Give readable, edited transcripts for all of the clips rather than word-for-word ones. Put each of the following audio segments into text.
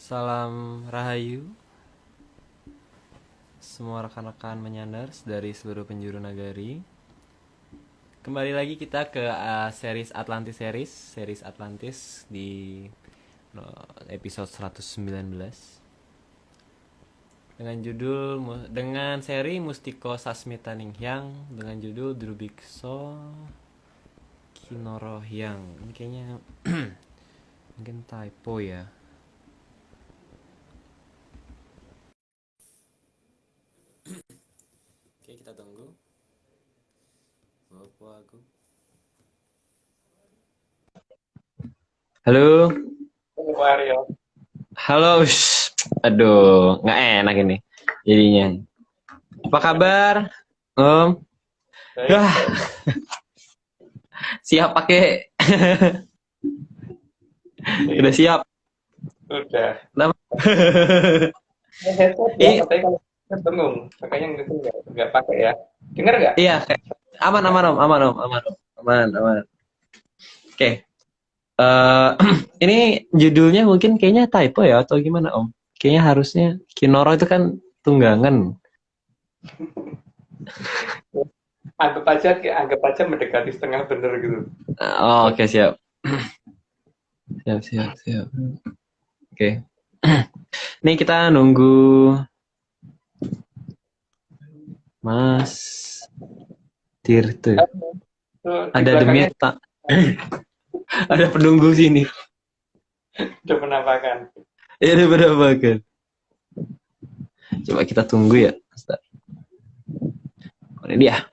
Salam Rahayu, semua rekan-rekan menyanders dari seluruh penjuru nagari. Kembali lagi kita ke series Atlantis di episode 119 dengan seri Mustiko Sasmita Ninghyang dengan judul Drubikso Kinorohyang. Ini kayaknya mungkin typo ya. Oke, kita tunggu. Bapak aku. Halo. Mario. Halo. Aduh, nggak enak ini jadinya. Apa kabar, Om? Wah, siap pakai. Udah siap. Udah. Kenapa? Headset ya, katanya kalau headset bengong, makanya itu nggak pakai ya. Dengar nggak? Iya, aman Om, aman. Oke. Ini judulnya mungkin kayaknya typo ya atau gimana, Om? Kayaknya harusnya Kinoro itu kan tunggangan. Anggap aja mendekati setengah bener gitu. Oh, oke, siap. Siap. Oke. Nih kita nunggu Mas Tirta. Ada Demita. Ada penunggu sini. Udah penampakan. Ya udah penampakan. Coba kita tunggu ya. Oh, ini dia.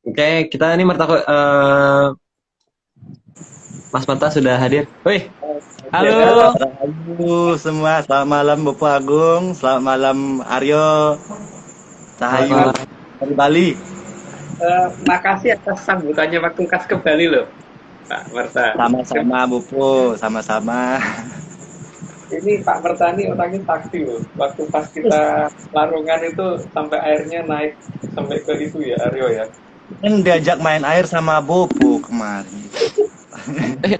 Oke, kita ini Mas Marta sudah hadir. Wih, halo. Halo semua, selamat malam Bapak Agung, selamat malam Aryo, Cahayu dari Bali. Makasih atas sambutannya waktu kas ke Bali loh, Pak Merta. Sama-sama Bopo, sama-sama. Ini Pak Merta ini orangnya sakti loh. Waktu pas kita larungan itu sampai airnya naik sampai ke itu ya, Aryo ya. Kan diajak main air sama Bopo kemarin.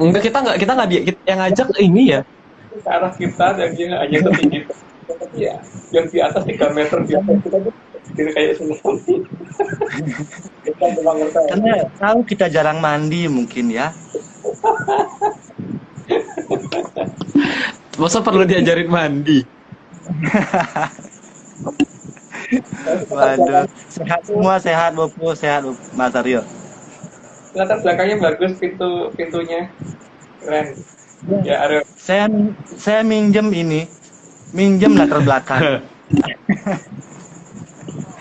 Enggak, kita nggak yang ngajak ini ya. Ke arah kita dan dia hanya setinggi tapi ya yang di atas 3 meter di atas kita tuh jadi kayak tsunami. Kita memang ngerti. Karena tahu kita jarang mandi mungkin ya. Masa perlu diajarin mandi? Waduh, sehat semua, sehat Bopo, sehat Mas Aryo. Latar belakangnya bagus, pintunya keren. Ya Aryo. Saya minjem latar belakang.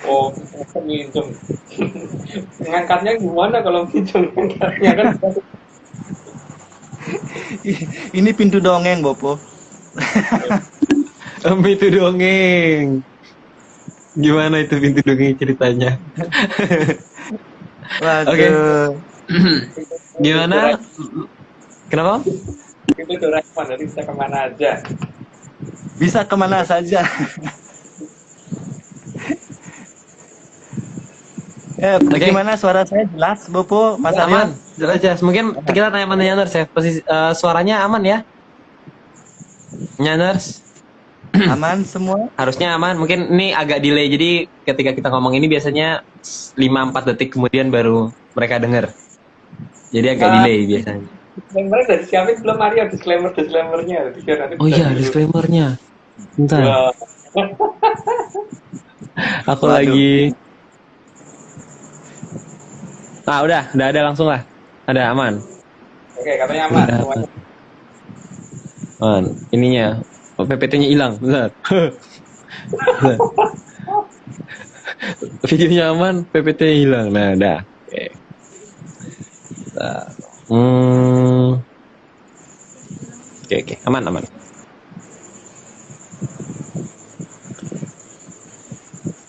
Oh, minjem. Ngangkatnya gimana kalau minjem ngangkatnya kan? Ini pintu dongeng Bopo. Pintu dongeng. Gimana itu pintu dongeng ceritanya? Waduh. Oke. Gimana? Kenapa? Itu Doraemon, jadi bisa kemana aja. Bisa kemana saja. Bagaimana suara saya jelas, Bopo, Mas Aryo? Aman, jelas. Mungkin kita tanya sama Nyanners ya. Suaranya aman ya? Nyanners? Aman semua? Harusnya aman. Mungkin ini agak delay. Jadi ketika kita ngomong ini biasanya 5-4 detik kemudian baru mereka dengar. Jadi agak delay biasanya. Disclaimer udah disiapin belum Mario? Disclaimernya. Oh iya, disclaimernya. Bentar. Aku lagi. Udah ada langsung lah. Ada aman. Oke, katanya aman semuanya. Aman. Ininya PPT-nya hilang. Bentar. Videonya aman, PPT-nya hilang. Nah, dah. Oke. Oke, aman.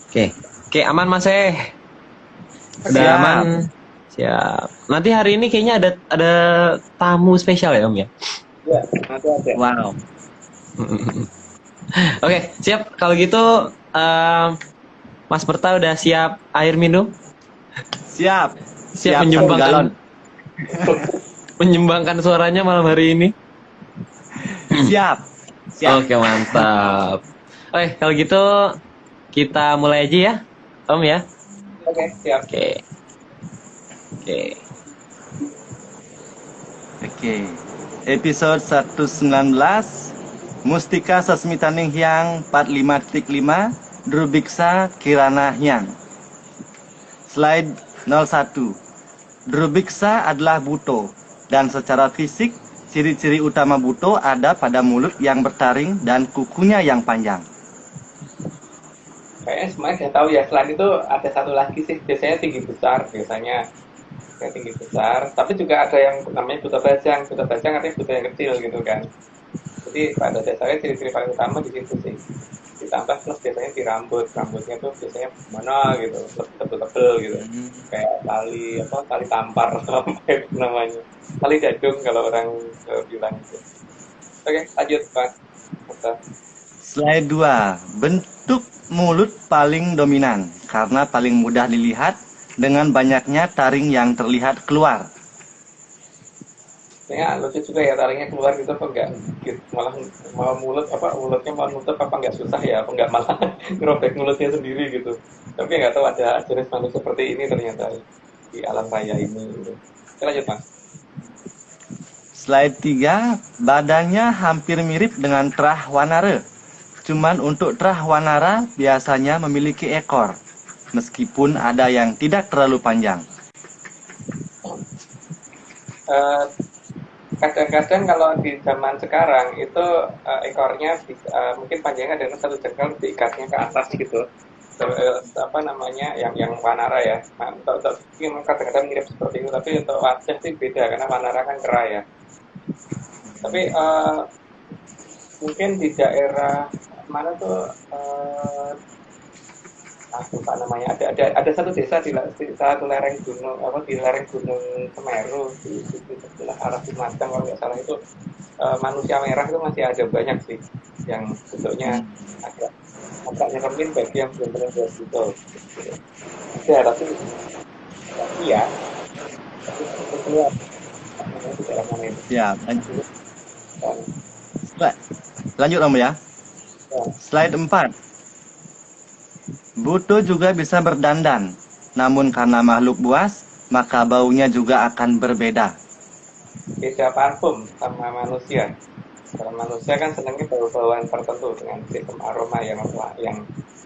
Oke, aman Mas Udah Siap. aman. Siap. Nanti hari ini kayaknya ada tamu spesial ya, Om ya? Ya, nanti ada. Wow. Oke, siap. Kalau gitu Mas Berta udah siap air minum? Siap. Siap satu galon. menyumbangkan suaranya malam hari ini. Siap. Siap. Oke, mantap. Oke, kalau gitu kita mulai aja ya, Om ya. Oke, siap. Oke. Oke. Oke. Episode 119 Mustika Sasmitaning Hyang 45.5 Drubiksa Kirana Hyang. Slide 01. Drubiksa adalah buto dan secara fisik ciri-ciri utama buto ada pada mulut yang bertaring dan kukunya yang panjang. Kayaknya semuanya udah tahu ya. Selain itu ada satu lagi sih, biasanya tinggi besar biasanya. Yang tinggi besar, tapi juga ada yang namanya buta bajang. Buta bajang artinya buta yang kecil gitu kan. Jadi pada dasarnya ciri-ciri paling utama di situ sih. Ditambah plus biasanya di rambutnya tuh biasanya mana gitu, tebel-tebel gitu, kayak tali tampar apa itu namanya, tali jadung kalau orang bilang gitu. Oke, lanjut Pak. Slide 2. Bentuk mulut paling dominan karena paling mudah dilihat dengan banyaknya taring yang terlihat keluar. Kayaknya lucu juga ya, taringnya keluar gitu apa enggak gitu. Malah mulutnya malah nutup apa enggak susah ya, apa enggak malah ngerobek mulutnya sendiri gitu. Tapi enggak tahu ada jenis manusia seperti ini ternyata di alam raya ini gitu. Kita lanjut Mas. Slide 3. Badannya hampir mirip dengan terah wanara. Cuman untuk terah wanara biasanya memiliki ekor, meskipun ada yang tidak terlalu panjang. Kadang-kadang kalau di zaman sekarang itu ekornya mungkin panjangnya dengan satu jengkal diikatnya ke atas gitu. Apa namanya yang wanara ya. Nah, kadang-kadang mirip seperti itu, tapi untuk wajah sih beda karena wanara kan kera ya. Tapi mungkin di daerah mana tuh aku lupa namanya, ada satu desa di satu lereng gunung di lereng gunung Semeru di sebelah arah Lumajang kalau nggak salah itu, manusia merah itu masih ada banyak sih yang bentuknya agak nyeremin bagi yang benar-benar gitu. Ada tapi ya itu keluar di daerah mana itu. Ya, lanjut Om ya. Slide 4. Buto juga bisa berdandan, namun karena makhluk buas, maka baunya juga akan berbeda. Beda parfum sama manusia. Kalau manusia kan senangnya bau-bauan tertentu dengan sistem aroma yang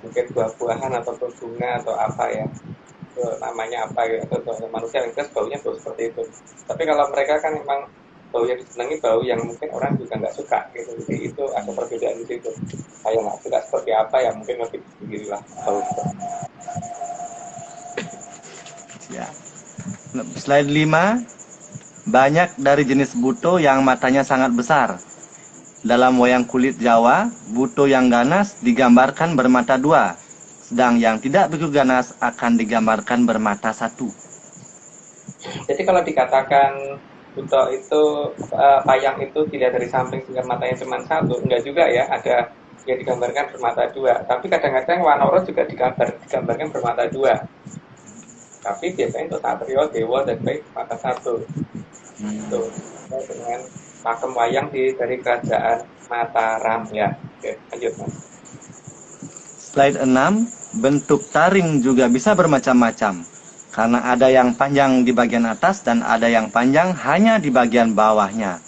mungkin buah-buahan ataupun bunga atau apa ya, itu namanya apa ya, atau manusia yang jelas baunya bau seperti itu. Tapi kalau mereka kan memang bau yang disenangi bau yang mungkin orang juga nggak suka gitu, jadi itu ada perbedaan di situ. Saya nggak suka seperti apa ya, mungkin lebih sendirilah bau. Ya. Slide 5. Banyak dari jenis buto yang matanya sangat besar. Dalam wayang kulit Jawa, buto yang ganas digambarkan bermata dua, sedang yang tidak begitu ganas akan digambarkan bermata satu. Jadi kalau dikatakan buto itu payang itu dilihat dari samping sehingga matanya cuma satu, enggak juga ya, ada yang digambarkan bermata dua. Tapi kadang-kadang wanoro juga digambarkan bermata dua. Tapi biasanya untuk satrio, dewa, dan baik mata satu. Itu dengan pakem wayang dari kerajaan Mataram ya. Oke, lanjut Mas. Slide 6. Bentuk taring juga bisa bermacam-macam, karena ada yang panjang di bagian atas dan ada yang panjang hanya di bagian bawahnya.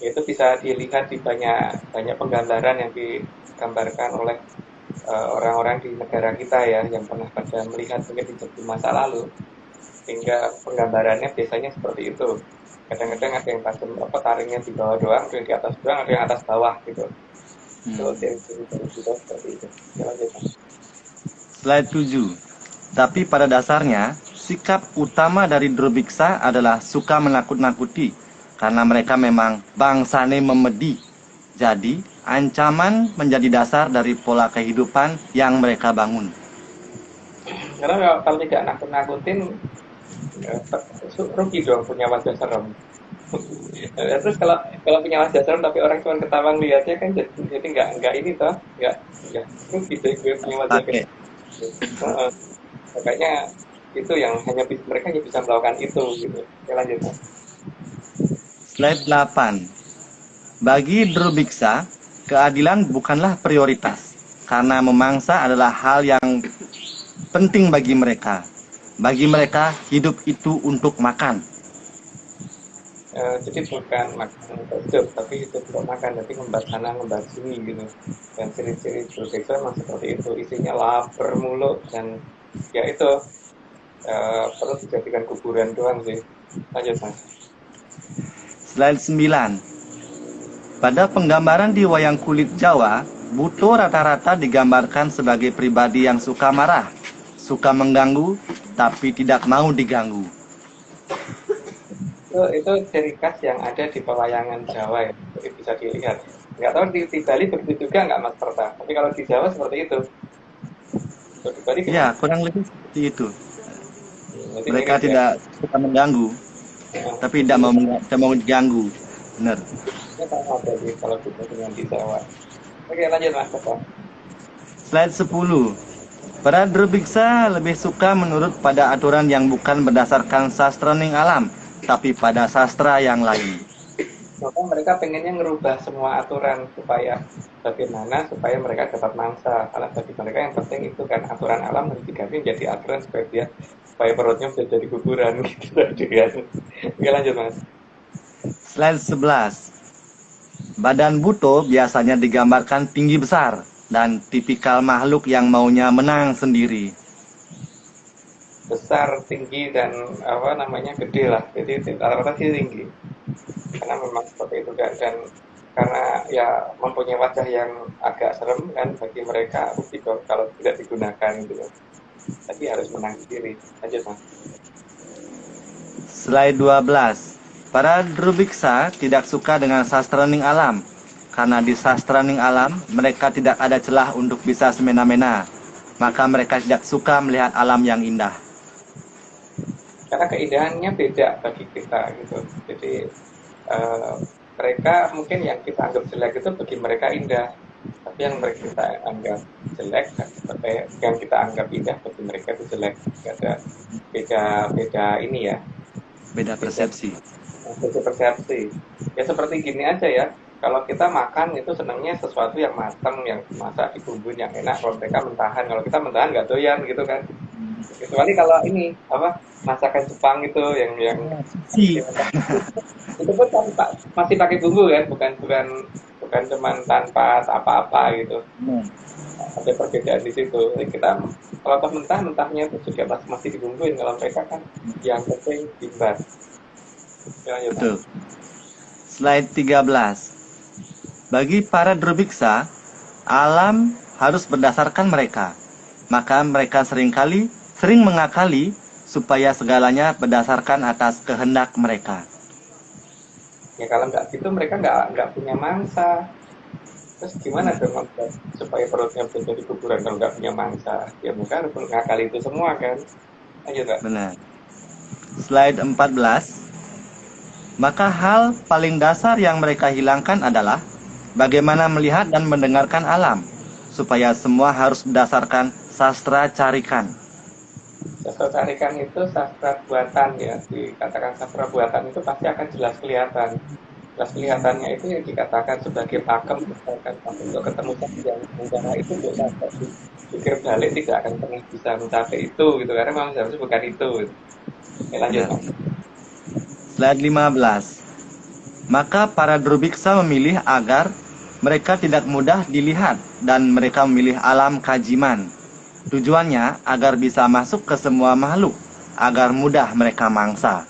Itu bisa dilihat di banyak penggambaran yang digambarkan oleh orang-orang di negara kita ya, yang pernah pada melihat mungkin di masa lalu, sehingga penggambarannya biasanya seperti itu. Kadang-kadang ada yang tajam taringnya di bawah doang, ada yang di atas doang, ada yang atas bawah gitu. Itu ciri-ciri seperti itu. Ya, lanjut Mas. Slide 7. Tapi pada dasarnya, sikap utama dari Drubiksa adalah suka menakut-nakuti, karena mereka memang bangsane memedi. Jadi, ancaman menjadi dasar dari pola kehidupan yang mereka bangun. Karena kalau tidak nakut-nakutin, rugi dong punya wajah serem. Terus kalau punya wajah serem tapi orang cuma ketawa lihatnya kan jadi nggak ini toh, nggak rugi deh gue punya wajah kayak. Makanya itu yang mereka hanya bisa melakukan itu gitu. Oke, lanjut Mas. Slide 8. Bagi Drubiksa, keadilan bukanlah prioritas, karena memangsa adalah hal yang penting bagi mereka. Bagi mereka, hidup itu untuk makan. Jadi bukan makan untuk hidup, tapi hidup untuk makan. Jadi ngembat sana, ngembat sini gitu. Dan ciri-ciri berbeda memang seperti itu. Isinya lapar mulu dan ya itu perlu dijadikan kuburan doang sih. Lanjut Mas. Slide 9. Pada penggambaran di wayang kulit Jawa, Buto rata-rata digambarkan sebagai pribadi yang suka marah, suka mengganggu, tapi tidak mau diganggu. Itu ciri khas yang ada di pewayangan Jawa ya. Jadi bisa dilihat. Nggak tahu di Bali begitu juga nggak Mas Perta. Tapi kalau di Jawa seperti itu. Kalau di Bali Ya, gimana? kurang lebih seperti itu. Jadi Mereka mirip ya. tidak suka mengganggu, Nah, tapi tidak mau diganggu. Benar. ini sama berarti kalau kita dengan di Jawa. Oke lanjut Mas Perta. Slide 10. Para Drubiksa lebih suka menurut pada aturan yang bukan berdasarkan sastraning alam, tapi pada sastra yang lain. Maka mereka pengennya ngerubah semua aturan supaya bagaimana supaya mereka dapat mangsa. Karena bagi mereka yang penting itu kan aturan alam harus diganti menjadi aturan supaya perutnya bisa jadi kuburan gitu tadi kan. Oke lanjut Mas. Slide 11. Badan Buto biasanya digambarkan tinggi besar dan tipikal makhluk yang maunya menang sendiri. Besar, tinggi dan apa namanya gede lah. Jadi rata-rata sih tinggi. Karena memang seperti itu kan dan karena ya mempunyai wajah yang agak serem kan bagi mereka kalau tidak digunakan gitu. Tapi harus menang sendiri. Lanjut Mas. Slide 12. Para Drubiksa tidak suka dengan sastraning alam, karena di sastraning alam mereka tidak ada celah untuk bisa semena-mena. Maka mereka tidak suka melihat alam yang indah. Karena keindahannya beda bagi kita gitu. Jadi eh, mereka mungkin yang kita anggap jelek itu bagi mereka indah, tapi yang mereka kita anggap jelek, yang kita anggap indah bagi mereka itu jelek. Ada beda beda ini ya, Beda beda persepsi. beda persepsi. Ya seperti gini aja ya. Kalau kita makan itu senangnya sesuatu yang matang, yang dimasak, dibumbuin yang enak. Kalau mereka mentahan, kalau kita mentahan nggak doyan gitu kan. Kecuali kalau ini apa masakan Jepang itu yang Si. itu pun masih pakai bumbu kan, bukan bukan bukan cuman tanpa apa-apa gitu. Ada perbedaan di situ. Jadi kita kalau pas mentahnya itu juga masih dibumbuin. Kalau mereka kan yang penting timbang. Ya, ya, Betul. Slide 13. Bagi para Drubiksa, alam harus berdasarkan mereka. Maka mereka sering mengakali supaya segalanya berdasarkan atas kehendak mereka. Ya kalau nggak gitu mereka nggak punya mangsa. Terus gimana dong supaya perutnya bisa jadi kuburan kalau nggak punya mangsa? Ya mereka harus mengakali itu semua kan. Ayo Pak. Benar. Slide 14. Maka hal paling dasar yang mereka hilangkan adalah bagaimana melihat dan mendengarkan alam, supaya semua harus berdasarkan sastra carikan. Sastra tarikan itu sastra buatan ya, dikatakan sastra buatan itu pasti akan jelas kelihatan. Jelas kelihatannya itu yang dikatakan sebagai pakem, misalkan untuk ketemu yang rencana itu bisa pikir balik tidak akan pernah bisa mencapai itu gitu karena memang seharusnya bukan itu. Oke, lanjut Benar. Mas. Slide 15. Maka para Drubiksa memilih agar mereka tidak mudah dilihat dan mereka memilih alam kajiman. Tujuannya agar bisa masuk ke semua makhluk, agar mudah mereka mangsa.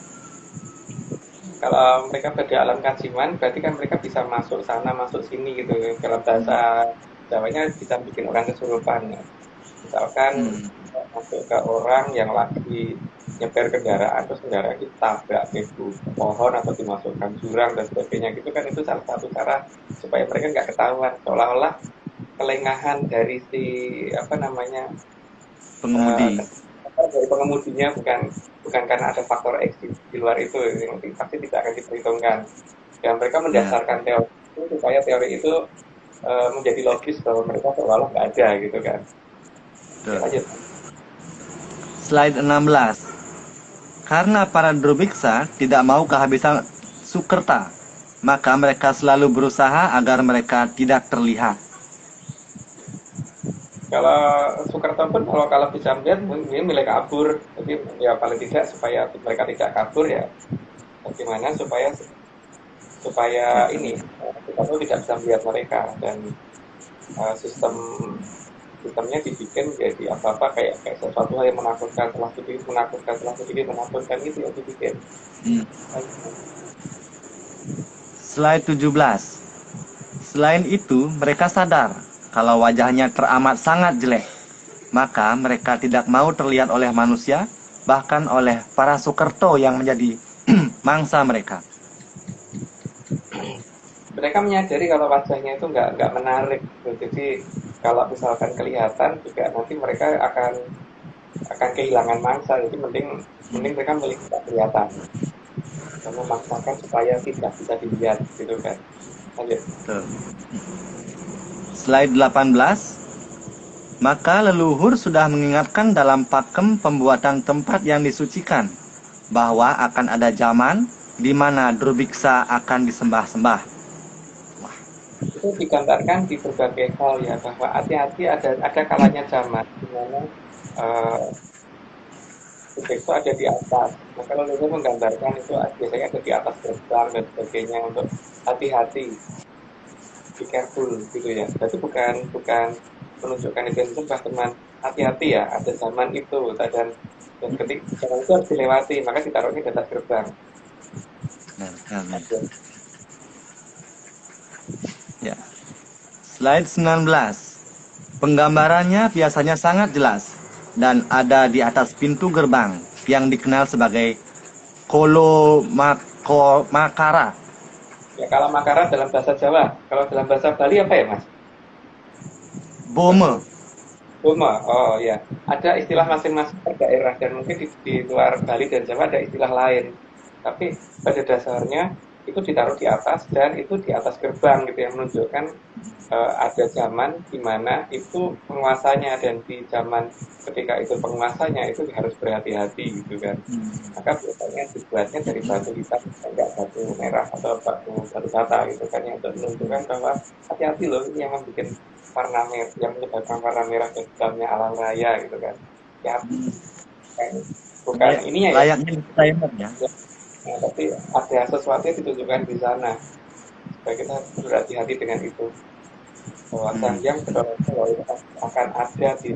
Kalau mereka pada alam kajiman berarti kan mereka bisa masuk sana masuk sini gitu. Kalau bahasa Jawanya bisa bikin orang kesurupan ya. Misalkan masuk ke orang yang lagi nyetir kendaraan terus kendaraan ditabrak itu pohon atau dimasukkan jurang dan sebagainya gitu kan itu salah satu cara supaya mereka nggak ketahuan seolah-olah kelengahan dari si apa namanya Pengemudi. dari pengemudinya bukan bukan karena ada faktor X di luar itu yang pasti tidak akan diperhitungkan dan mereka mendasarkan teori itu supaya teori itu menjadi logis bahwa mereka seolah-olah nggak ada gitu kan. Oke, Betul. lanjut. Slide 16. Karena para Drubiksa tidak mau kehabisan Sukerta, maka mereka selalu berusaha agar mereka tidak terlihat. Kalau Soekarno pun kalau bisa melihat mungkin milih kabur, jadi ya paling tidak supaya mereka tidak kabur ya bagaimana supaya supaya ini Soekarno tidak bisa melihat mereka dan sistemnya dibikin jadi apa-apa kayak sesuatu hal yang menakutkan menakutkan itu yang dibikin. Slide 17. Selain itu, mereka sadar kalau wajahnya teramat sangat jelek. Maka mereka tidak mau terlihat oleh manusia, bahkan oleh para Sukerto yang menjadi mangsa mereka. Mereka menyadari kalau wajahnya itu nggak menarik, gitu. Jadi kalau misalkan kelihatan juga nanti mereka akan kehilangan mangsa. Jadi mending mereka melihat tidak kelihatan dan memaksakan supaya tidak bisa dilihat, gitu kan. Lanjut. Slide 18. Maka leluhur sudah mengingatkan dalam pakem pembuatan tempat yang disucikan bahwa akan ada zaman di mana Drubiksa akan disembah-sembah. Itu digambarkan di berbagai hal ya, bahwa hati-hati ada kalanya zaman di mana itu ada di atas. Nah, kalau leluhur menggambarkan itu biasanya ada di atas gerbang dan sebagainya untuk hati-hati, be careful gitu ya. Tapi bukan menunjukkan itu sembah teman, hati-hati ya, ada zaman itu dan ketika zaman itu harus dilewati, maka ditaruhnya di atas gerbang. Ya. Slide 19. Penggambarannya biasanya sangat jelas dan ada di atas pintu gerbang yang dikenal sebagai Kolo Makara. Ya, kalau Makara dalam bahasa Jawa, kalau dalam bahasa Bali apa ya, Mas? Bome. Boma, oh ya. Ada istilah masing-masing per daerah dan mungkin di luar Bali dan Jawa ada istilah lain. Tapi pada dasarnya itu ditaruh di atas dan itu di atas gerbang gitu yang menunjukkan ada zaman di mana itu penguasanya dan di zaman ketika itu penguasanya itu harus berhati-hati gitu kan. Maka biasanya dibuatnya dari batu hitam, enggak batu merah atau batu bata gitu kan yang untuk menunjukkan bahwa hati-hati loh ini yang membuat warna merah yang menyebabkan warna merah dan hitamnya alam raya gitu kan. Ya, bukan ininya ya. Layaknya disclaimer ya. Nah, tapi ada sesuatu yang ditunjukkan di sana supaya kita berhati-hati dengan itu bahwa sang yang betul-betul itu akan ada di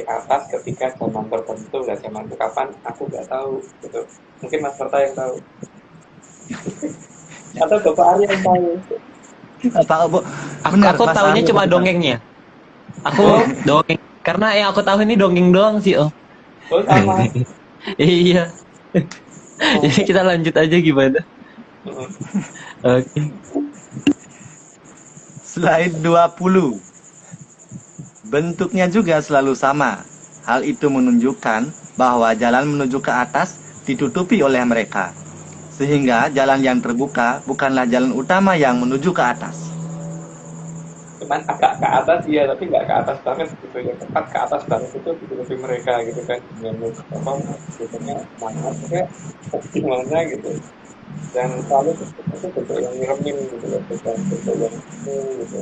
atas ketika zaman tertentu. Nah, zaman itu kapan aku nggak tahu gitu. Mungkin Mas Perta yang tahu atau Bapak Arya yang tahu. Tahu, Bu. Aku tahunya cuma dongengnya. Aku dongeng karena yang aku tahu ini dongeng doang sih, Oh. Oh, sama. Iya. Jadi kita lanjut aja gimana? Oke. Slide 20. Bentuknya juga selalu sama. Hal itu menunjukkan bahwa jalan menuju ke atas ditutupi oleh mereka. Sehingga jalan yang terbuka bukanlah jalan utama yang menuju ke atas. Cuman agak ke atas iya, tapi nggak ke atas banget gitu ya. Tepat ke atas banget itu ditutupi mereka gitu kan. Dengan apa bentuknya kayak gimana gitu. Dan selalu itu bentuk yang nyeremin gitu loh, bukan bentuk yang gitu.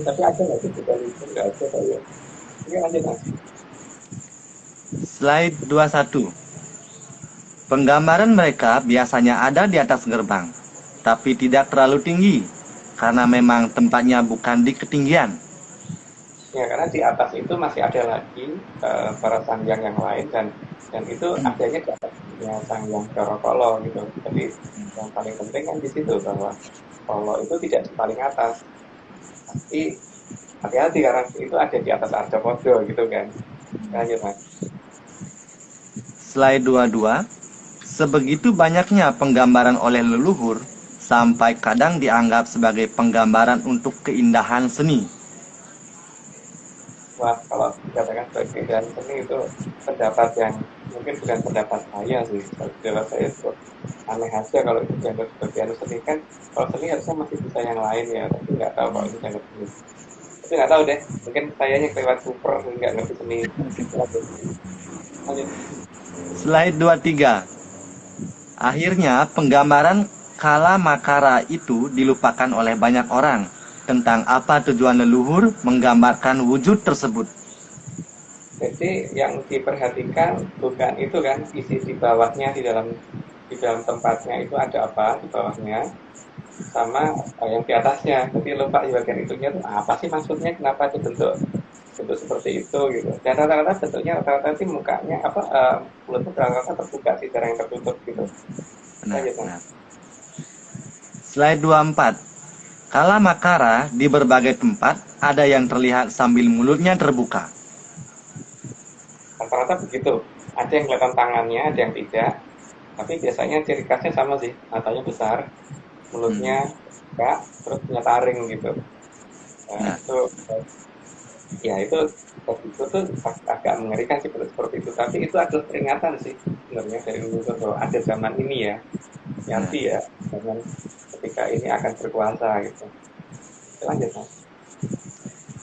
Tapi ada nggak sih juga itu nggak ada kayak. Ini lanjut Mas. Slide 21. Penggambaran mereka biasanya ada di atas gerbang, tapi tidak terlalu tinggi, karena memang tempatnya bukan di ketinggian. Ya, karena di atas itu masih ada lagi para sangyang yang lain dan itu adanya di atasnya sangyang Corokolo gitu. Jadi yang paling penting kan di situ bahwa Kolo itu tidak di paling atas, tapi hati-hati karena itu ada di atas Arjapodho gitu kan. Lanjut Mas. Slide 22. Sebegitu banyaknya penggambaran oleh leluhur, sampai kadang dianggap sebagai penggambaran untuk keindahan seni. Wah, kalau dikatakan sebagai keindahan seni itu pendapat yang mungkin bukan pendapat saya sih. Pendapat saya itu aneh aja kalau itu dianggap sebagai anu seni kan. Kalau seni harusnya masih bisa yang lain ya, tapi nggak tahu kalau itu dianggap seni. Tapi nggak tahu deh, mungkin sayanya kelewat super, nggak ngerti seni. Lanjut. Slide 23. Akhirnya penggambaran kala makara itu dilupakan oleh banyak orang tentang apa tujuan leluhur menggambarkan wujud tersebut. Jadi yang diperhatikan bukan itu kan, isi di bawahnya, di dalam tempatnya itu ada apa di bawahnya, sama yang di atasnya. Jadi lupa di bagian itunya tuh apa sih maksudnya, kenapa itu bentuk seperti itu gitu. Dan rata-rata bentuknya rata-rata sih mukanya apa mulutnya rata-rata terbuka sih, jarang yang tertutup gitu. Benar, Lanjut, benar. Slide 24. Kala makara di berbagai tempat ada yang terlihat sambil mulutnya terbuka. rata-rata begitu. Ada yang kelihatan tangannya, ada yang tidak. Tapi biasanya ciri khasnya sama sih, matanya besar, mulutnya buka, terus punya taring gitu. Nah, Itu ya itu tuh agak mengerikan sih seperti itu. Tapi itu adalah peringatan sih sebenarnya dari leluhur bahwa ada zaman ini ya, nah. nanti ya, zaman ketika ini akan berkuasa gitu. Lanjut mas.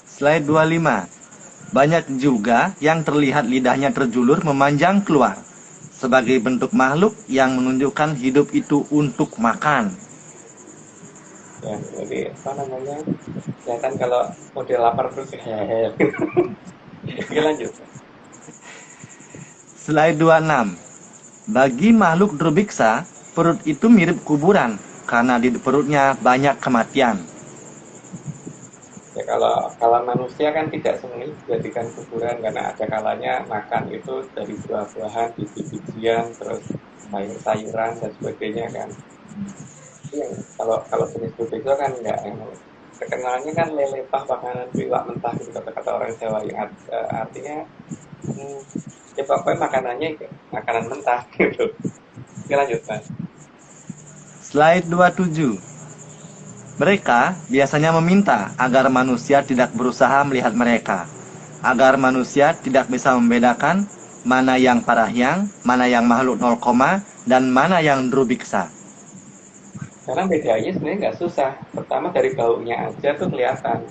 Slide 25. Banyak juga yang terlihat lidahnya terjulur memanjang keluar sebagai bentuk makhluk yang menunjukkan hidup itu untuk makan. Ya, jadi apa namanya? Kelihatan kalau model lapar terus hehehe. Oke lanjut. Slide 26. Bagi makhluk Drubiksa, perut itu mirip kuburan karena di perutnya banyak kematian. Ya kalau manusia kan tidak semuanya dijadikan kuburan, karena ada kalanya makan itu dari buah-buahan, biji-bijian, terus sayur-sayuran dan sebagainya kan. Tapi yang kalau jenis bebek itu kan enggak, yang terkenalnya kan lele pah makanan iwak mentah gitu kata-kata orang Jawa, yang artinya hmm, ya pokoknya makanannya makanan mentah gitu. Oke lanjut mas. Slide 27. Mereka biasanya meminta agar manusia tidak berusaha melihat mereka, agar manusia tidak bisa membedakan mana yang parahyang, mana yang makhluk 0, dan mana yang Drubiksa. Karena bedanya sebenarnya nggak susah. Pertama dari baunya aja tuh kelihatan.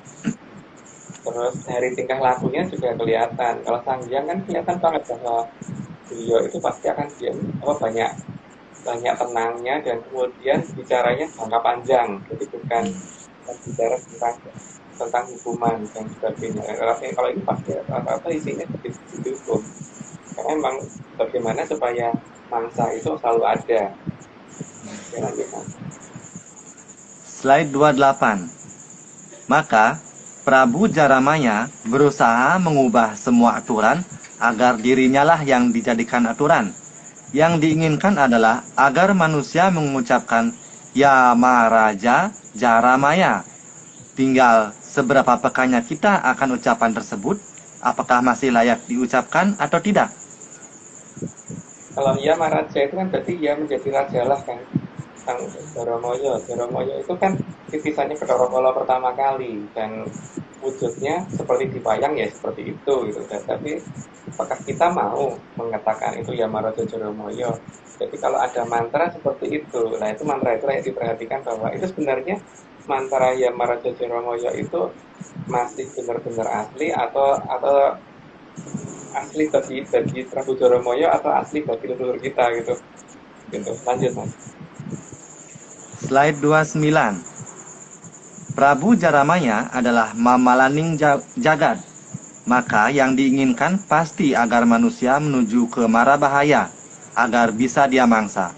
Terus dari tingkah lakunya juga kelihatan. Kalau Sangyang kan kelihatan banget bahwa beliau itu pasti akan diam, apa banyak banyak tenangnya, dan kemudian bicaranya jangka panjang. Jadi bukan bicara tentang hukuman dan sebagainya. Kalau ini pasti apa isinya sedikit hukum. Karena memang bagaimana supaya mangsa itu selalu ada. Oke, lanjut Mas. Slide 28. Maka Prabu Jaramaya berusaha mengubah semua aturan agar dirinya lah yang dijadikan aturan. Yang diinginkan adalah agar manusia mengucapkan Ya Maharaja Jaramaya. Tinggal seberapa pekannya kita akan ucapan tersebut, apakah masih layak diucapkan atau tidak. Kalau ia Maharaja itu kan berarti ia menjadi raja lah kan. Sang Jaramoyo. Jaramoyo itu kan titisannya Kedorokolo pertama kali, dan wujudnya seperti dipayang ya seperti itu gitu. Tapi apakah kita mau mengatakan itu ya Maharaja Jaramoyo? Jadi kalau ada mantra seperti itu, nah itu mantra itu yang diperhatikan bahwa itu sebenarnya mantra ya Maharaja Jaramoyo itu masih benar-benar asli atau asli bagi Prabu Jaramoyo atau asli bagi leluhur kita gitu. Gitu. Lanjut mas. Slide 29. Prabu Jaramaya adalah Mamalaning Jagad. Maka yang diinginkan pasti agar manusia menuju ke mara bahaya, agar bisa dia mangsa.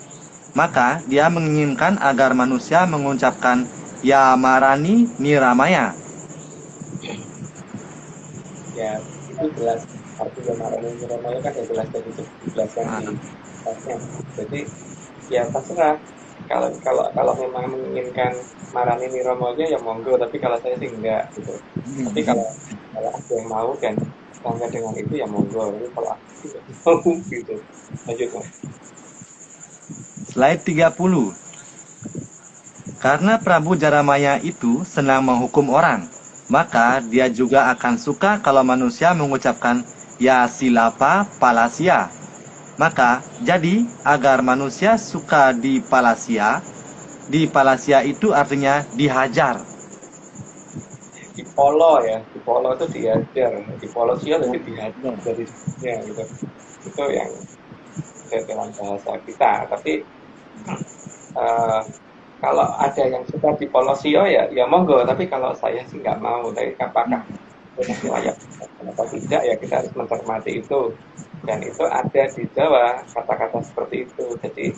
Maka dia menginginkan agar manusia mengucapkan Ya Marani Niramaya. Ya itu jelas, arti ya Marani Niramaya kan ya jelas dari itu dijelaskan di atasnya. Jadi ya terserah. Kalau memang menginginkan Marani Niramaya ya monggo, tapi kalau saya sih enggak gitu. Tapi kalau ada yang mau dan bangga dengan itu ya monggo. Tapi kalau aku sih nggak mau gitu. Lanjut mas. Slide 30. Karena Prabu Jaramaya itu senang menghukum orang, maka dia juga akan suka kalau manusia mengucapkan Ya Silapa Palasia. Maka, jadi, agar manusia suka di Palasia itu artinya dihajar. di Polo ya, di Polo itu dihajar, di Polo sio tapi dihajar dari dunia gitu. Itu yang dalam bahasa kita. Tapi eh, kalau ada yang suka di Polo sio ya monggo. Tapi kalau saya sih nggak mau. Tapi apakah itu masih layak atau tidak ya kita harus mencermati itu. Dan itu ada di Jawa kata-kata seperti itu. Jadi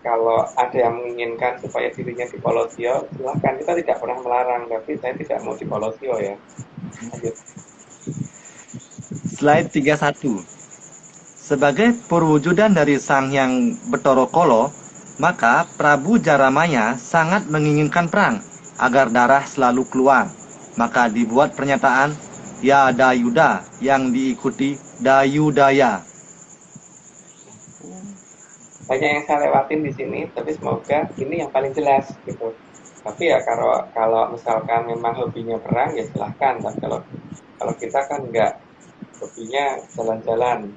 kalau ada yang menginginkan supaya dirinya di Polosio, silahkan. Kita tidak pernah melarang, tapi saya tidak mau di Polosio ya. Lanjut. Slide 31. Sebagai perwujudan dari Sang Hyang Bathara Kala, maka Prabu Jaramaya sangat menginginkan perang agar darah selalu keluar. Maka dibuat pernyataan Ya Dayuda yang diikuti Dayudaya. Banyak yang saya lewatin di sini, tapi semoga ini yang paling jelas gitu. Tapi ya kalau misalkan memang hobinya perang ya silahkan. Tapi kalau kita kan enggak, hobinya jalan-jalan.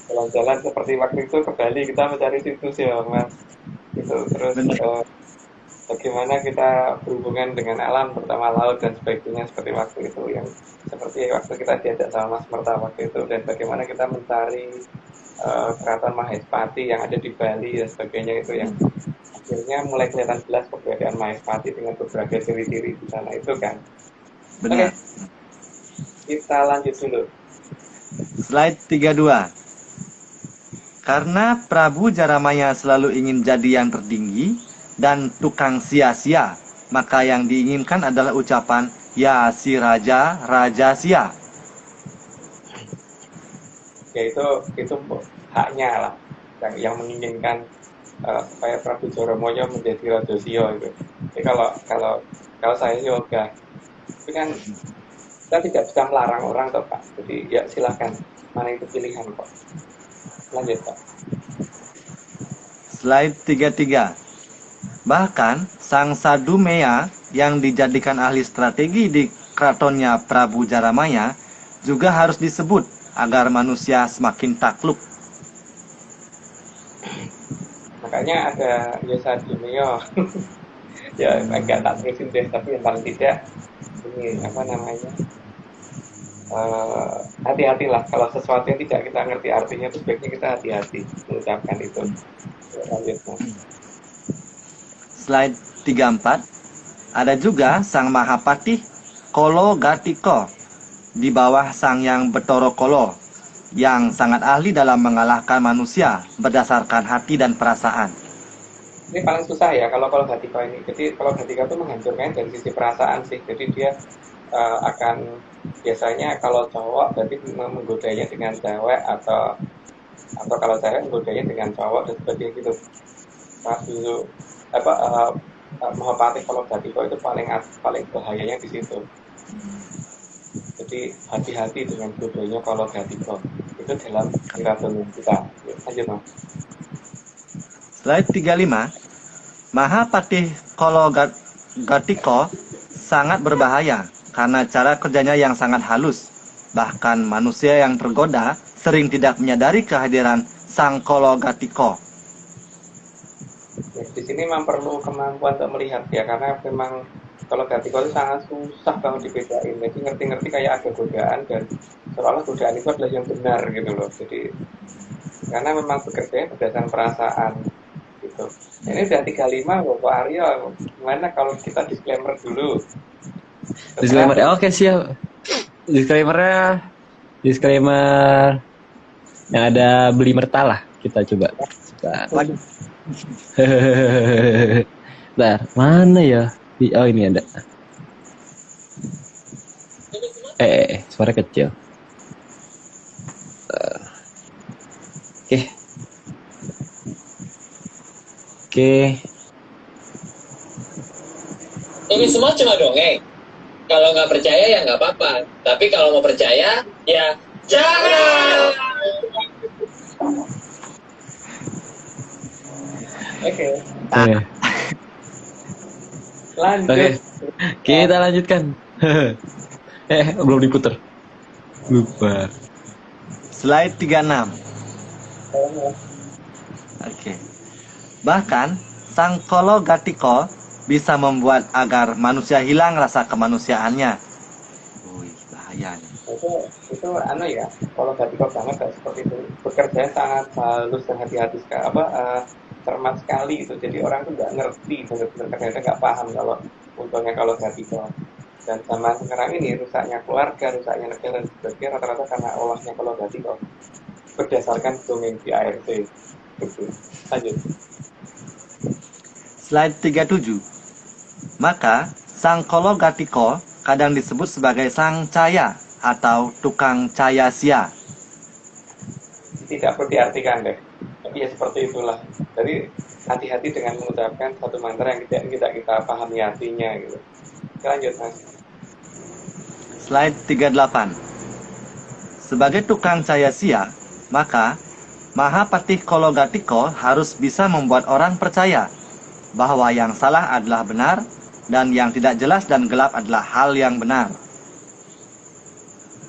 Jalan-jalan seperti waktu itu ke Bali kita mencari situs ya Mas. Gitu. Terus bagaimana kita berhubungan dengan alam, terutama laut dan sebagainya seperti waktu itu yang seperti waktu kita diajak sama Mas Merta waktu itu, dan bagaimana kita mencari keraton Mahespati yang ada di Bali dan sebagainya, itu yang akhirnya mulai kelihatan jelas keberadaan Mahespati dengan beberapa ciri-ciri di sana itu kan. Oke, Benar. kita lanjut dulu. Slide 32. Karena Prabu Jaramaya selalu ingin jadi yang tertinggi dan tukang sia-sia, maka yang diinginkan adalah ucapan Ya si Raja, Raja Sia. Ya itu haknya lah yang menginginkan supaya Prabu Joromoyo menjadi Raja Sio itu. Jadi kalau saya yoga, itu kan kita tidak bisa melarang orang toh Pak. Jadi ya silakan, mana itu pilihan kok. Lanjut Pak. Slide 33. Bahkan Sang Sadumea yang dijadikan ahli strategi di keratonnya Prabu Jaramaya juga harus disebut agar manusia semakin takluk. Makanya ada Yesa Dumeo. Ya agak tak terusin deh, tapi yang paling tidak ini apa namanya, hati-hatilah kalau sesuatu yang tidak kita ngerti artinya, itu sebaiknya kita hati-hati mengucapkan itu. Ya, lanjut Mas. Slide 34. Ada juga Sang Mahapatih Kolo Gatiko di bawah Sang Hyang Bathara Kala yang sangat ahli dalam mengalahkan manusia berdasarkan hati dan perasaan. Ini paling susah ya kalau Gatiko ini. Jadi kalau Gatiko itu menghancurkan dari sisi perasaan sih. Jadi dia akan biasanya kalau cowok berarti menggodanya dengan cewek, atau kalau cewek menggodanya dengan cowok dan sebagainya gitu. Nah, dulu apa Mahapatih kalau Gatiko itu paling bahayanya di situ. Jadi hati-hati dengan godanya kalau Gatiko itu dalam keraton kita. Lanjut Mas. Slide 35. Mahapatih Kolo Gatiko sangat berbahaya karena cara kerjanya yang sangat halus. Bahkan manusia yang tergoda sering tidak menyadari kehadiran Sang Kolo Gatiko. Ya, di sini memang perlu kemampuan untuk melihat ya, karena memang kalau Gatiko itu sangat susah banget dibedain. Jadi ngerti-ngerti kayak ada godaan, dan seolah godaan itu adalah yang benar gitu loh. Jadi karena memang bekerja berdasarkan perasaan gitu. Ini udah 35 Bapak Aryo. Gimana kalau kita disclaimer dulu? Disclaimer. Oke, siap. Disclaimer yang ada beli mertalah. Kita coba. Bentar, mana ya? Oh, ini ada. Suara kecil. Oke. Ini semua cuma dongeng. Kalau nggak percaya ya nggak apa-apa. Tapi kalau mau percaya, ya jangan. Oke. Oke. Lanjut. Oke. Kita lanjutkan. Belum diputer. Lupa. Slide 36. Oke. Bahkan Sang Kolo Gatiko bisa membuat agar manusia hilang rasa kemanusiaannya. Wih, bahaya nih. Itu anu ya, kalau vertikal banget kayak seperti itu, bekerja sangat halus dan hati-hati sekali, cermat sekali itu. Jadi orang tuh nggak ngerti, benar-benar kadang-kadang nggak paham kalau untungnya kalau vertikal. Dan zaman sekarang ini rusaknya keluarga, rusaknya negara dan sebagainya rata-rata karena olahnya kalau vertikal berdasarkan domain di ART. Gitu. Lanjut. Slide 37. Maka, sang kologatiko kadang disebut sebagai sang caya atau tukang caya sia. Tidak perlu diartikan deh, tapi ya seperti itulah. Jadi hati-hati dengan mengucapkan satu mantra yang tidak kita pahami artinya gitu. Lanjut Mas. Slide 38. Sebagai tukang caya sia, maka Mahapatih Kologatiko harus bisa membuat orang percaya bahwa yang salah adalah benar dan yang tidak jelas dan gelap adalah hal yang benar.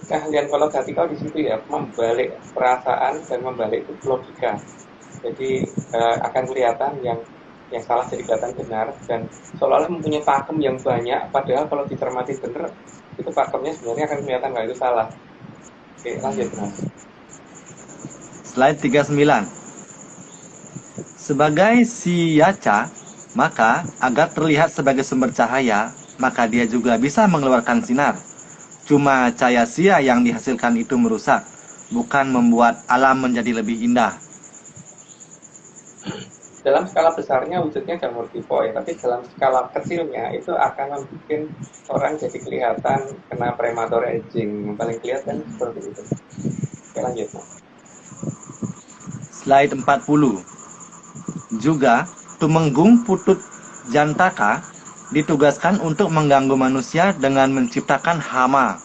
Keahlian kologatikal di situ ya, membalik perasaan dan membalik itu logika. Jadi akan kelihatan yang salah jadi kelihatan benar, dan seolah-olah mempunyai pakem yang banyak, padahal kalau dicermati benar itu pakemnya sebenarnya akan kelihatan kalau itu salah. Oke, lanjut Mas. Slide 39. Sebagai si yaca, maka agar terlihat sebagai sumber cahaya, maka dia juga bisa mengeluarkan sinar. Cuma cahaya sia yang dihasilkan itu merusak, bukan membuat alam menjadi lebih indah. Dalam skala besarnya wujudnya jamur tipo ya, tapi dalam skala kecilnya itu akan membuat orang jadi kelihatan kena prematur aging. Yang paling kelihatan seperti itu. Oke, lanjut Mas. Slide 40. Juga, Tumenggung Putut Jantaka ditugaskan untuk mengganggu manusia dengan menciptakan hama.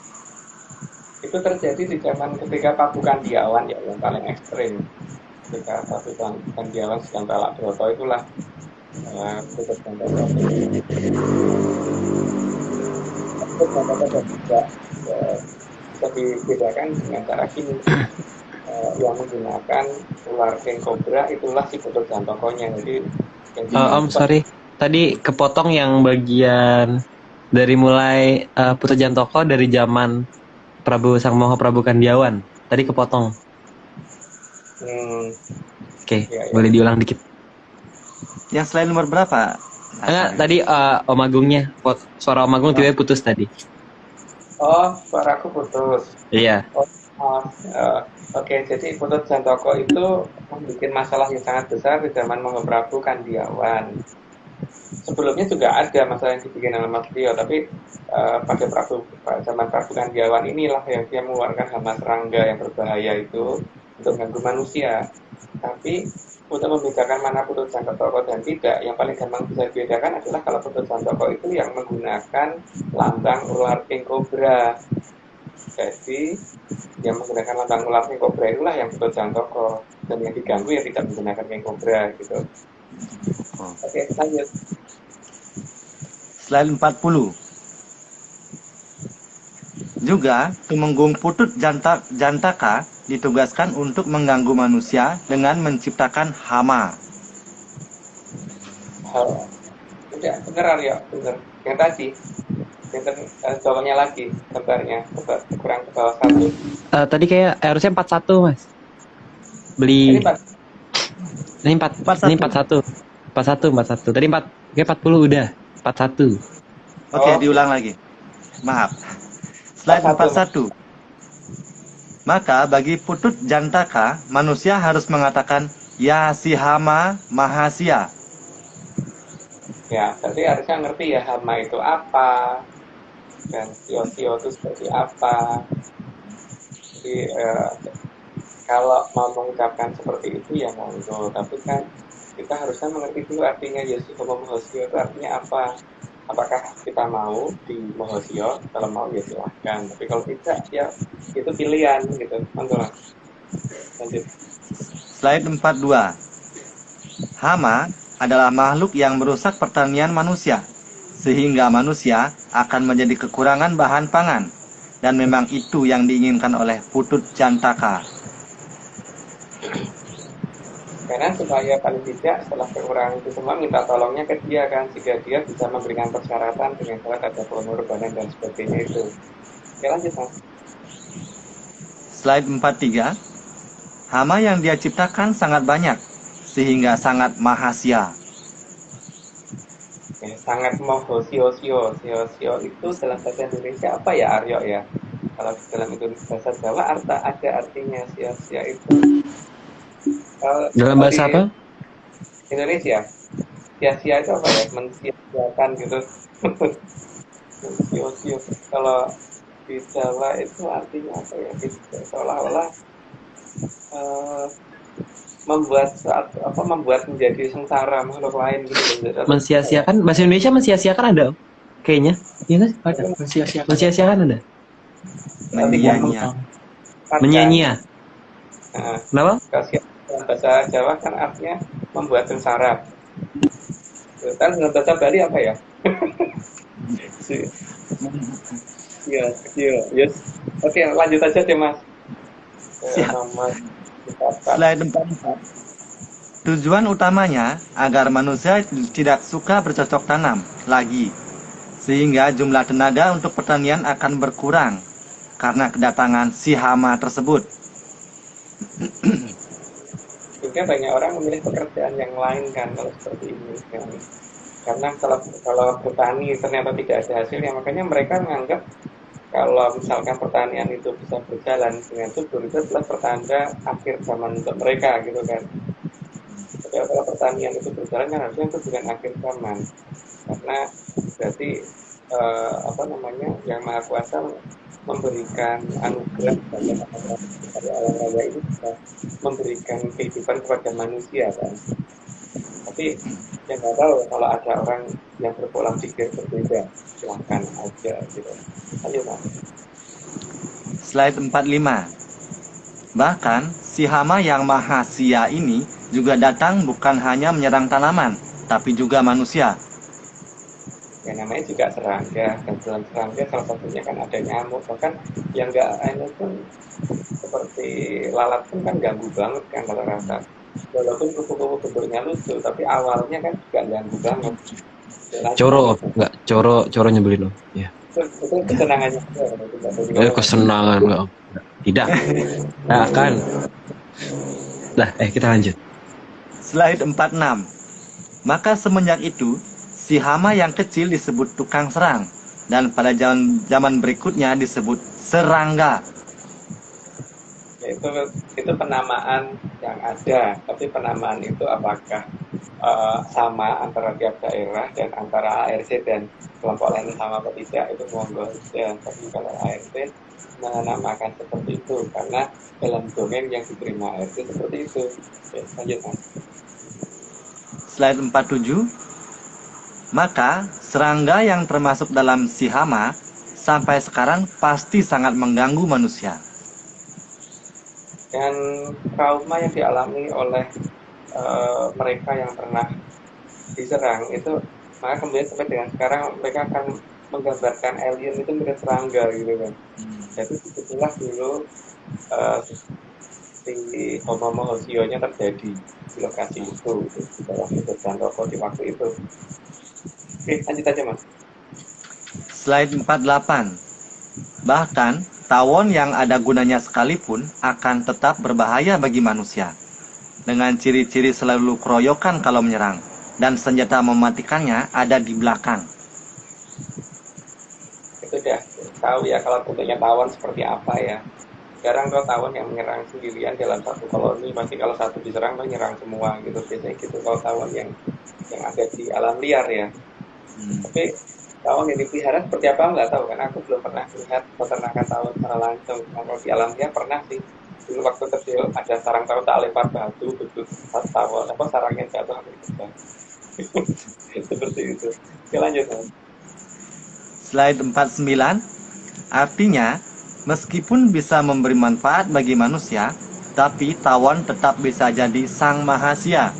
Itu terjadi di zaman ketika Pabukan Diawan ya, yang paling ekstrim. Ketika Pabukan Diawan sedang talak broto itulah Putut Jantaka. Putut Jantaka juga bisa dibedakan dengan cara gini. Yang menggunakan ular king cobra itulah si Putut Jantokonya. Jadi Om sorry, tadi kepotong yang bagian dari mulai Putut Jantoko dari zaman Prabu Sang Moho Prabu Kandiawan. Tadi kepotong. Oke, ya. boleh diulang dikit. Yang slide nomor berapa? Enggak, tadi Om Agungnya, suara Om Agung tiba-tiba putus tadi. Oh, suaraku putus. Iya. Oke, jadi Putut Jantoko itu membuat masalah yang sangat besar di zaman Moho Prabu Kandiawan. Sebelumnya juga ada masalah yang dibikin oleh Mas Tio, tapi pada zaman Prabu Kandiawan inilah yang dia mengeluarkan hama serangga yang berbahaya itu untuk mengganggu manusia. Tapi untuk membedakan mana Putut Jantoko dan tidak, yang paling gampang bisa dibedakan adalah kalau Putut Jantoko itu yang menggunakan lambang ular king cobra. Jadi yang menggunakan lambang ular king cobra itulah yang Putut Jantoko, dan yang diganggu yang tidak menggunakan king cobra gitu. Oke, lanjut. Slide 40. Juga, Tumenggung Putut Jantaka ditugaskan untuk mengganggu manusia dengan menciptakan hama. Udah, beneran ya, bener. Yang tadi, bawahnya lagi, gambarnya, kurang ke bawah satu. Tadi kayak harusnya 41 Mas. Beli. Ini 41. 41. Tadi 40 udah. 41. Oke, diulang lagi. Maaf. Slide 41. Maka bagi Putut Jantaka, manusia harus mengatakan Ya si hama mahasia. Ya, berarti harusnya ngerti ya hama itu apa, dan sio-sio itu seperti apa. Jadi kalau mau mengucapkan seperti itu ya monggo, tapi kan kita harusnya mengerti dulu artinya Yesus Homo Mohosio itu artinya apa. Apakah kita mau di Mohosio? Kalau mau ya silahkan, tapi kalau tidak ya itu pilihan gitu. Monggo. Lanjut. Slide 42. Hama adalah makhluk yang merusak pertanian manusia, sehingga manusia akan menjadi kekurangan bahan pangan. Dan memang itu yang diinginkan oleh Putut Jantaka. Karena supaya paling tidak setelah kekurangan itu semua minta tolongnya ke dia kan, sehingga dia bisa memberikan persyaratan dengan syarat ada pengorbanan dan sebagainya itu. Oke lanjut mas. Slide 43. Hama yang dia ciptakan sangat banyak, sehingga sangat mahasia. Ya, sangat moho sio-sio. Sio-sio itu dalam bahasa Indonesia apa ya Aryo ya? Kalau dalam bahasa Jawa ada artinya sio-sio itu. Dalam Kalau bahasa di apa? Indonesia, sia-sia itu apa ya? Mensia-siakan gitu. Sio-sio. Kalau di Jawa itu artinya apa ya? Seolah-olah eh, membuat menjadi sengsara makhluk lain gitu loh. Mensia-siakan, bahasa Indonesia mensia-siakan ada kayaknya. Iya nggak sih? Ada. Mensia-siakan ada. Menyia-nyia. Menyia-nyia. Nah, Kenapa? kasihan dalam bahasa Jawa kan artinya membuat sengsara. Kan dalam bahasa Bali apa ya? Iya, kecil. Yes. Oke, lanjut aja deh mas. Siap. Nomor 4. Slide 44. Tujuan utamanya agar manusia tidak suka bercocok tanam lagi, sehingga jumlah tenaga untuk pertanian akan berkurang karena kedatangan si hama tersebut. Juga banyak orang memilih pekerjaan yang lain kan kalau seperti ini kan. Karena kalau bertani ternyata tidak ada hasilnya, makanya mereka menganggap kalau misalkan pertanian itu bisa berjalan dengan subur itu adalah pertanda akhir zaman untuk mereka gitu kan. Tapi kalau pertanian itu berjalan kan harusnya itu bukan akhir zaman, karena berarti yang Maha Kuasa memberikan anugerah kepada alam raya ini bisa memberikan kehidupan kepada manusia kan. Tapi yang nggak tahu kalau ada orang yang berpola pikir berbeda, silahkan aja gitu. Ayo mas. Slide 45. Bahkan si hama yang mahasia ini juga datang bukan hanya menyerang tanaman, tapi juga manusia. Ya namanya juga serangga, dan dalam serangga salah satunya kan ada nyamuk, bahkan yang nggak enak pun seperti lalat pun kan ganggu banget kan kalau rasa. Walaupun kupu-kupu bentuknya lucu, tapi awalnya kan juga ganggu banget. Coro, enggak, coro nyebelin loh. Ya. Itu kesenangannya. Kesenangan enggak. Tidak. Enggak akan. Dah, kita lanjut. Slide 46. Maka semenjak itu, si hama yang kecil disebut tukang serang, dan pada zaman berikutnya disebut serangga. Ya, itu penamaan yang ada, tapi penamaan itu apakah sama antara tiap daerah dan antara ARC dan kelompok lain sama atau tidak itu monggo saja. Tapi kalau ARC menamakan seperti itu karena dalam domain yang diterima ARC seperti itu. Oke, lanjut mas. Slide 47. Maka serangga yang termasuk dalam si hama sampai sekarang pasti sangat mengganggu manusia. Dan trauma yang dialami oleh mereka yang pernah diserang itu, maka kemudian sampai dengan sekarang mereka akan menggambarkan alien itu mirip serangga gitu kan. Jadi itulah dulu si Homo Mohosionya terjadi di lokasi itu di bawah hutan rokok di waktu itu. Oke, lanjut aja mas. Slide 48. Bahkan tawon yang ada gunanya sekalipun akan tetap berbahaya bagi manusia, dengan ciri-ciri selalu keroyokan kalau menyerang, dan senjata mematikannya ada di belakang. Itu udah tahu ya kalau bentuknya tawon seperti apa ya. Sekarang kalau tawon yang menyerang sendirian dalam satu koloni, pasti kalau satu diserang menyerang semua gitu. Biasanya gitu kalau tawon yang ada di alam liar ya. Tapi tawon yang dipelihara seperti apa nggak tahu kan. Aku belum pernah lihat peternakan tawon secara langsung. Kalau di alam liar pernah sih. Dulu waktu kecil ada sarang tawon tak lempar batu, betul tawon sarangnya jatuh hampir pecah. Seperti itu. Oke lanjut mas. Slide 49. Artinya, meskipun bisa memberi manfaat bagi manusia, tapi tawon tetap bisa jadi sang mahasia.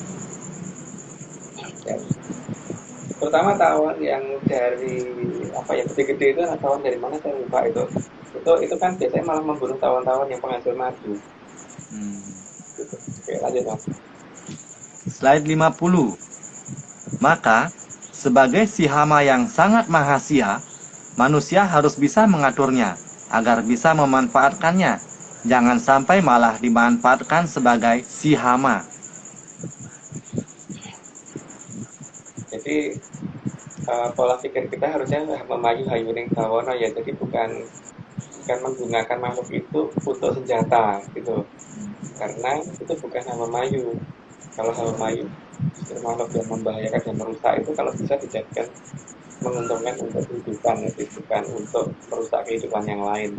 Ya. Terutama tawon yang dari gede-gede itu, tawon dari mana saya lupa itu kan biasanya malah membunuh tawon-tawon yang penghasil madu. Oke lanjut mas. Slide 50. Maka, sebagai si hama yang sangat mahasia, manusia harus bisa mengaturnya agar bisa memanfaatkannya. Jangan sampai malah dimanfaatkan sebagai si hama. Jadi pola pikir kita harusnya memayu hayuning bawana ya. Jadi bukan menggunakan makhluk itu untuk senjata gitu. Karena itu bukan hama mayu. Kalau hama mayu justru makhluk yang membahayakan dan merusak itu kalau bisa dijadikan menguntungkan untuk kehidupan, jadi bukan untuk merusak kehidupan yang lain.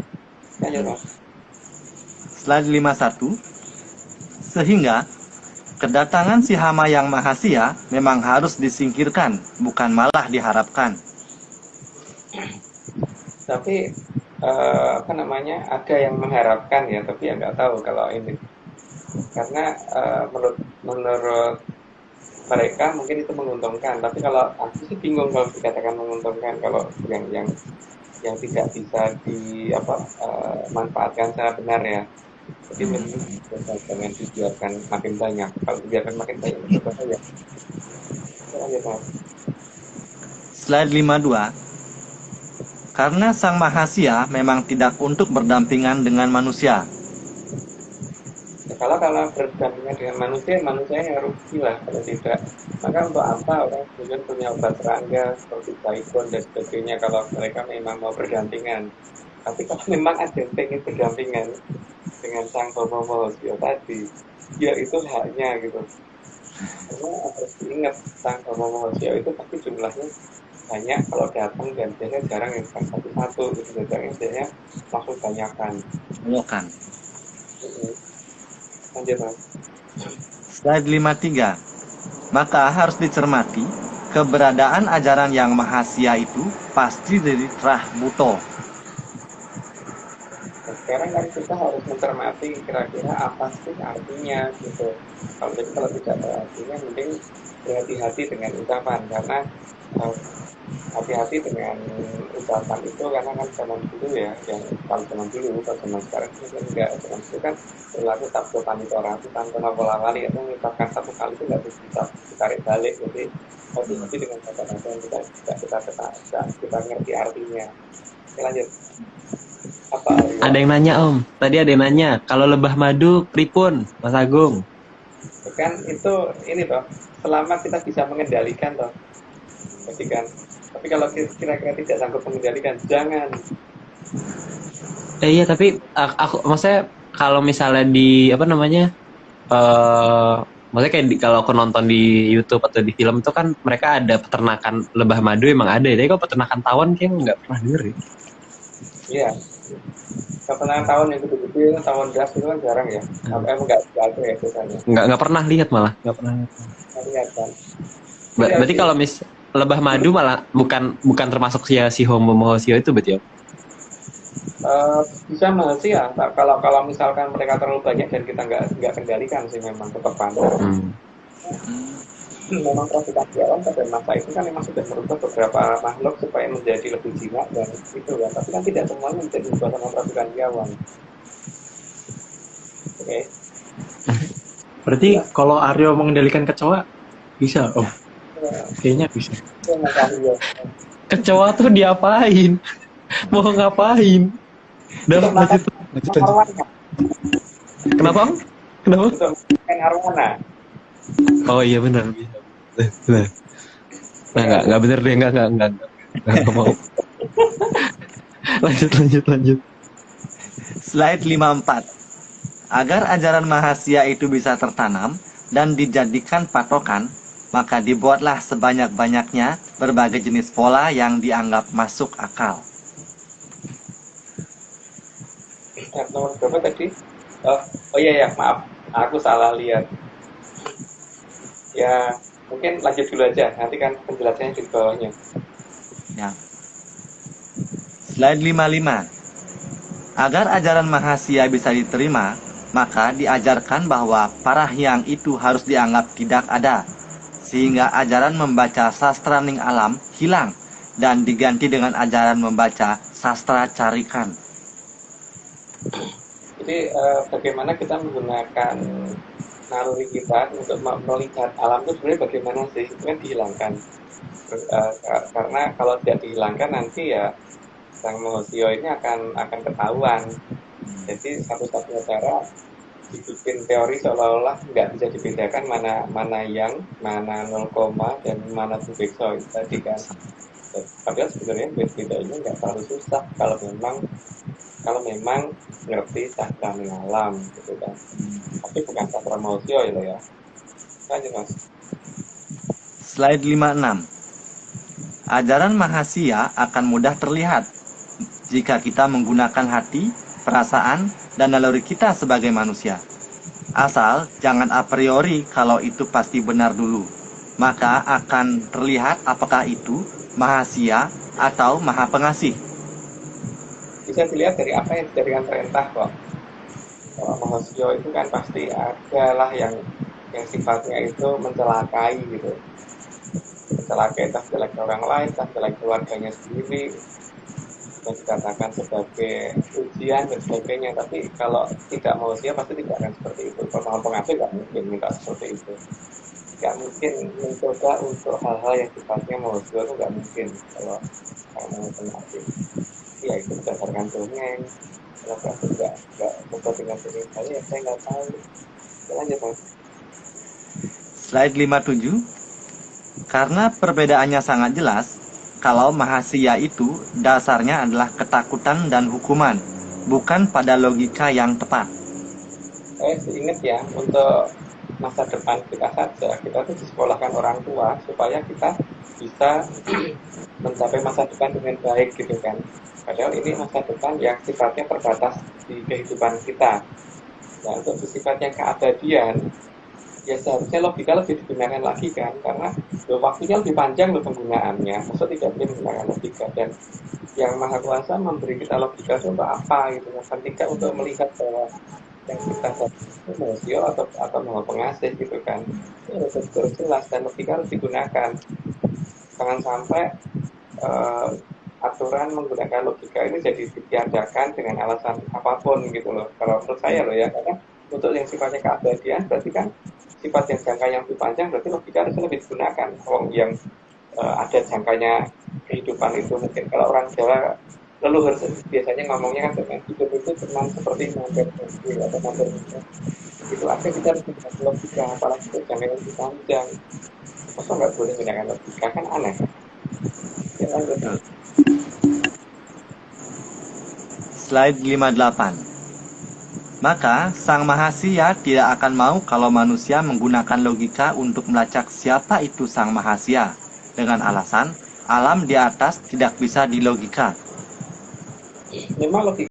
Ya, Mas. Slide 51. Sehingga kedatangan si hama yang mahasia memang harus disingkirkan, bukan malah diharapkan. Tapi ada yang mengharapkan ya, tapi ya nggak tahu kalau ini. Karena menurut mereka mungkin itu menguntungkan, tapi kalau aku sih bingung kalau dikatakan menguntungkan kalau yang tidak bisa manfaatkan secara benar ya. Jadi jangan dibiarkan makin banyak. Kalau dibiarkan makin banyak itu bahaya. Slide 52. Karena sang mahasia memang tidak untuk berdampingan dengan manusia. Kalau berdampingan dengan manusia yang rugi lah kalau tidak. Maka untuk apa orang kemudian punya obat serangga seperti Baikon dan sebagainya kalau mereka memang mau berdampingan. Tapi kalau memang ada yang pengen berdampingan dengan sang Bomo tadi, ya itu haknya gitu. Karena harus diingat sang Bomo itu pasti jumlahnya banyak kalau datang dan biasanya jarang yang satu-satu gitu. Biasanya langsung banyakan. Lanjut, Mas. Slide 53. Maka harus dicermati, keberadaan ajaran yang mahasia itu pasti dari Trah Buto. Nah, sekarang kan kita harus mencermati kira-kira apa sih artinya gitu. Kalau tidak ada artinya, mending berhati-hati dengan ucapan karena hati-hati dengan ucapan itu karena kan zaman dulu ya, yang kalau zaman dulu, kalau zaman sekarang mungkin enggak. Zaman dulu kan berlaku tabdo panitora, tanpa pola wali itu mengucapkan satu kali itu nggak bisa ditarik balik. Jadi hati-hati dengan kata-kata yang kita ngerti artinya. Oke, lanjut. Apa? Ada yang nanya Om, tadi ada yang nanya, kalau lebah madu pripun, Mas Agung? Kan itu ini toh, selama kita bisa mengendalikan toh. Jadi kan, tapi kalau kira-kira tidak sanggup mengendalikan, jangan. Iya, tapi aku maksudnya kalau misalnya maksudnya kayak kalau aku nonton di YouTube atau di film itu kan mereka ada peternakan lebah madu emang ada, tapi kalau peternakan tawon kayak nggak pernah denger ya. Iya. Peternakan tawon yang gede-gede, tawon gas itu kan jarang ya. Emang nggak ada ya biasanya. Nggak pernah lihat malah, nggak pernah. Lihat kan. Berarti kalau lebah madu malah bukan termasuk si Homo mahasio itu berarti ya? Bisa masih ya. Kalau misalkan mereka terlalu banyak dan kita nggak kendalikan sih memang tetap panas. Memang praktisi alam pada masa itu kan memang sudah merubah beberapa makhluk supaya menjadi lebih jinak dan itu kan. Tapi kan tidak semuanya menjadi berubah sama praktisi awan. Oke. Berarti kalau Aryo mengendalikan kecoa bisa, Om? Kayaknya bisa. Kecoa tuh diapain? Mau ngapain? Dalam lanjut. Kenapa? Kenapa? Untuk makan arwana. Oh iya benar. Nah nggak bener deh, nggak mau. Lanjut. Slide 54. Agar ajaran mahasia itu bisa tertanam dan dijadikan patokan, maka dibuatlah sebanyak-banyaknya berbagai jenis pola yang dianggap masuk akal. Nomor berapa tadi? Oh iya, maaf, aku salah lihat. Ya, mungkin lanjut dulu aja, nanti kan penjelasannya di bawahnya. Ya. Slide 55. Agar ajaran mahasia bisa diterima, maka diajarkan bahwa para hyang itu harus dianggap tidak ada, sehingga ajaran membaca sastra ning alam hilang dan diganti dengan ajaran membaca sastra carikan. Jadi bagaimana kita menggunakan naluri kita untuk melihat alam itu sebenarnya bagaimana sih, itu kan dihilangkan. Karena kalau tidak dihilangkan nanti ya Sang Mahasiswa ini akan ketahuan. Jadi satu-satunya cara dibikin teori seolah-olah nggak bisa dibedakan mana yang, mana 0, dan mana subekso itu tadi kan. Padahal sebenarnya beda ini nggak terlalu susah kalau memang ngerti sastra mengalam gitu kan. Tapi bukan sastra mausio itu ya. Lanjut Mas. Slide 56. Ajaran Mahasiswa akan mudah terlihat jika kita menggunakan hati, perasaan, dan naluri kita sebagai manusia. Asal jangan a priori kalau itu pasti benar dulu. Maka akan terlihat apakah itu Mahasiswa atau Maha Pengasih. Bisa dilihat dari apa yang dijadikan perintah kok. Kalau Mahasiswa itu kan pasti adalah yang sifatnya itu mencelakai gitu. Mencelakai entah jelek orang lain, entah jelek keluarganya sendiri, dan dikatakan sebagai ujian dan sebagainya. Tapi kalau tidak Mahasiswa pasti tidak akan seperti itu. Kalau Maha Pengasih nggak mungkin minta seperti itu. Nggak mungkin mencoba untuk hal-hal yang sifatnya Mahasiswa itu nggak mungkin kalau Maha Pengasih. Ya itu berdasarkan dongeng. Kalau kamu nggak coba dengan dongeng saya nggak tahu. Lanjut Mas. Slide 57. Karena perbedaannya sangat jelas, kalau Mahasiswa itu dasarnya adalah ketakutan dan hukuman, bukan pada logika yang tepat. Saya ingat ya, untuk masa depan kita saja, kita tuh disekolahkan orang tua supaya kita bisa mencapai masa depan dengan baik gitu kan. Padahal ini masa depan yang sifatnya terbatas di kehidupan kita. Nah, untuk sifatnya keabadian, ya seharusnya logika lebih digunakan lagi kan, karena waktunya lebih panjang loh penggunaannya. Maksudnya tidak boleh menggunakan logika, dan yang Maha Kuasa memberi kita logika itu untuk apa gitu kan? Ketika untuk melihat bahwa yang kita dapat itu Mahasiswa atau Maha Pengasih gitu kan. Itu harus jelas dan logika harus digunakan. Jangan sampai aturan menggunakan logika ini jadi ditiadakan dengan alasan apapun gitu loh. Kalau menurut saya loh ya, karena untuk yang sifatnya keabadian berarti kan sifat yang jangka yang lebih panjang, berarti logika harus lebih digunakan. Kalau yang ada jangkanya kehidupan itu, mungkin kalau orang Jawa leluhur biasanya ngomongnya kan dengan hidup itu cuma seperti mampir atau mampir itu aja, kita harus menggunakan logika, apalagi itu jangka yang lebih panjang. Masa nggak boleh menggunakan logika, kan aneh. Ya, lanjut. Slide 58. Maka Sang Mahasiswa tidak akan mau kalau manusia menggunakan logika untuk melacak siapa itu Sang Mahasiswa, dengan alasan alam di atas tidak bisa dilogika. Memang logika